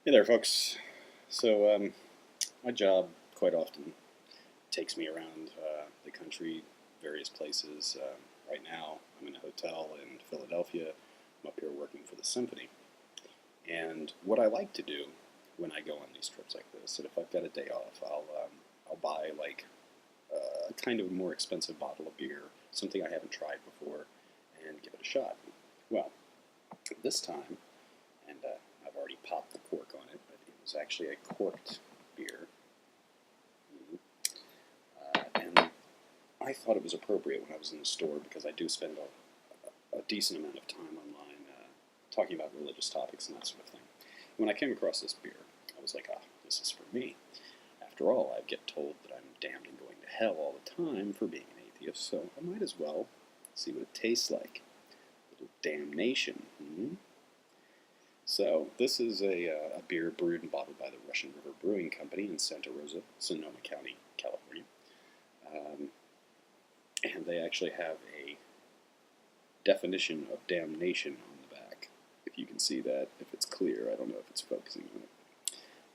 Hey there, folks. My job quite often takes me around the country, various places. Right now, I'm in a hotel in Philadelphia. I'm up here working for the symphony. And what I like to do when I go on these trips like this, and if I've got a day off, I'll buy like a kind of more expensive bottle of beer, something I haven't tried before, and give it a shot. Well, this time, and I've already popped the cork on it, but it was actually a corked beer. And I thought it was appropriate when I was in the store because I do spend a decent amount of time online talking about religious topics and that sort of thing. When I came across this beer, I was like, this is for me. After all, I get told that I'm damned and going to hell all the time for being an atheist, so I might as well see what it tastes like. A little damnation. So this is a beer brewed and bottled by the Russian River Brewing Company in Santa Rosa, Sonoma County, California. And they actually have a definition of damnation on the back. If you can see that, if it's clear, I don't know if it's focusing on it.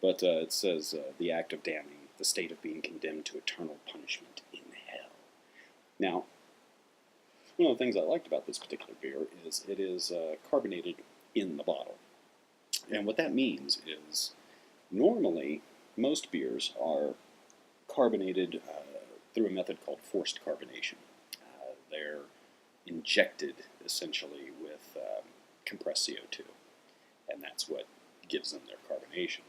But it says, the act of damning, the state of being condemned to eternal punishment in hell. Now, one of the things I liked about this particular beer is it is carbonated in the bottle. And what that means is normally most beers are carbonated through a method called forced carbonation. They're injected essentially with compressed CO2, and that's what gives them their carbonation.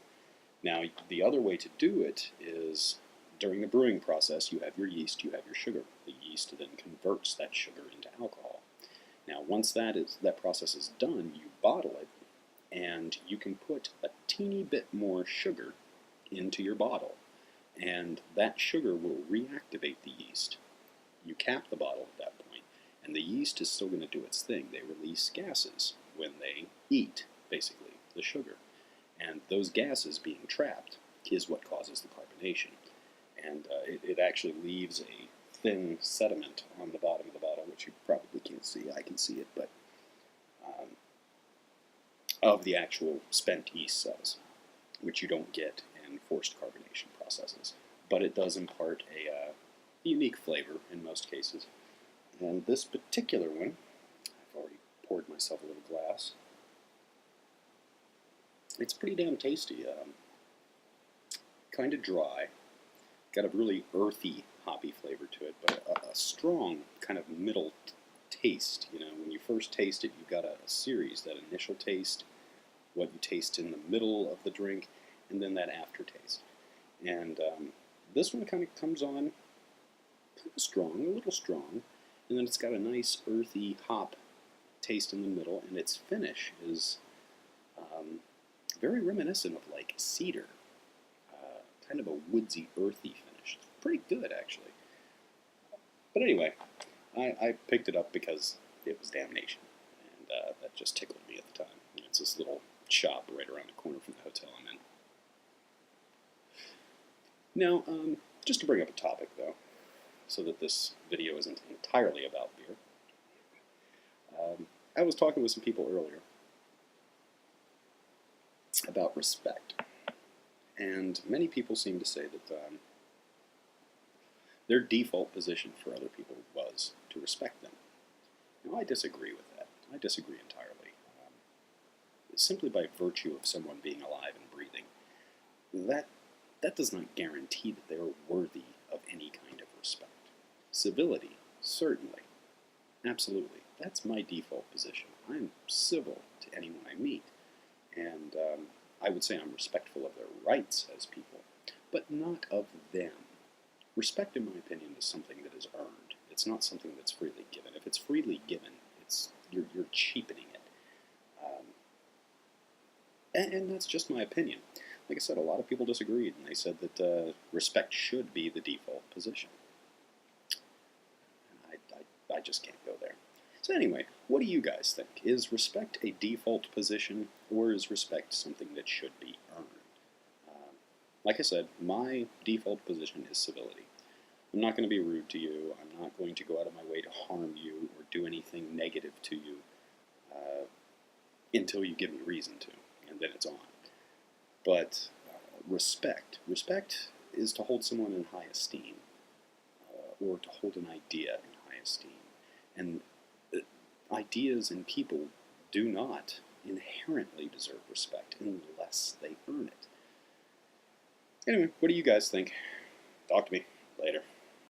Now, the other way to do it is during the brewing process, you have your yeast, you have your sugar. The yeast then converts that sugar into alcohol. Now, once that process is done, you bottle it, and you can put a teeny bit more sugar into your bottle, and that sugar will reactivate the yeast. You cap the bottle at that point, and the yeast is still going to do its thing. They release gases when they eat, basically, the sugar. And those gases being trapped is what causes the carbonation. And it actually leaves a thin sediment on the bottom of the bottle, which you probably can't see. I can see it, but of the actual spent yeast cells, which you don't get in forced carbonation processes. But it does impart a unique flavor in most cases. And this particular one, I've already poured myself a little glass. It's pretty damn tasty. Kind of dry. Got a really earthy, hoppy flavor to it, but a strong kind of middle taste. You know, when you first taste it, you've got a series, that initial taste, what you taste in the middle of the drink, and then that aftertaste. And this one kind of comes on kind of strong, a little strong, and then it's got a nice earthy hop taste in the middle, and its finish is very reminiscent of like cedar, kind of a woodsy, earthy finish. It's pretty good, actually. But anyway, I picked it up because it was damnation, and that just tickled me at the time. It's this little shop right around the corner from the hotel I'm in. Now, just to bring up a topic, though, so that this video isn't entirely about beer, I was talking with some people earlier about respect, and many people seem to say that their default position for other people was to respect them. Now, I disagree with that. I disagree entirely. Simply by virtue of someone being alive and breathing, that does not guarantee that they are worthy of any kind of respect. Civility, certainly, absolutely. That's my default position. I'm civil to anyone I meet, and I would say I'm respectful of their rights as people, but not of them. Respect, in my opinion, is something that is earned. It's not something that's freely given. If it's freely given, you're cheapening it. And that's just my opinion. Like I said, a lot of people disagreed, and they said that respect should be the default position. I just can't go there. So anyway, what do you guys think? Is respect a default position, or is respect something that should be earned? Like I said, my default position is civility. I'm not going to be rude to you. I'm not going to go out of my way to harm you or do anything negative to you until you give me reason to, and then it's on. But respect is to hold someone in high esteem, or to hold an idea in high esteem. And ideas and people do not inherently deserve respect unless they earn it. Anyway, what do you guys think? Talk to me later.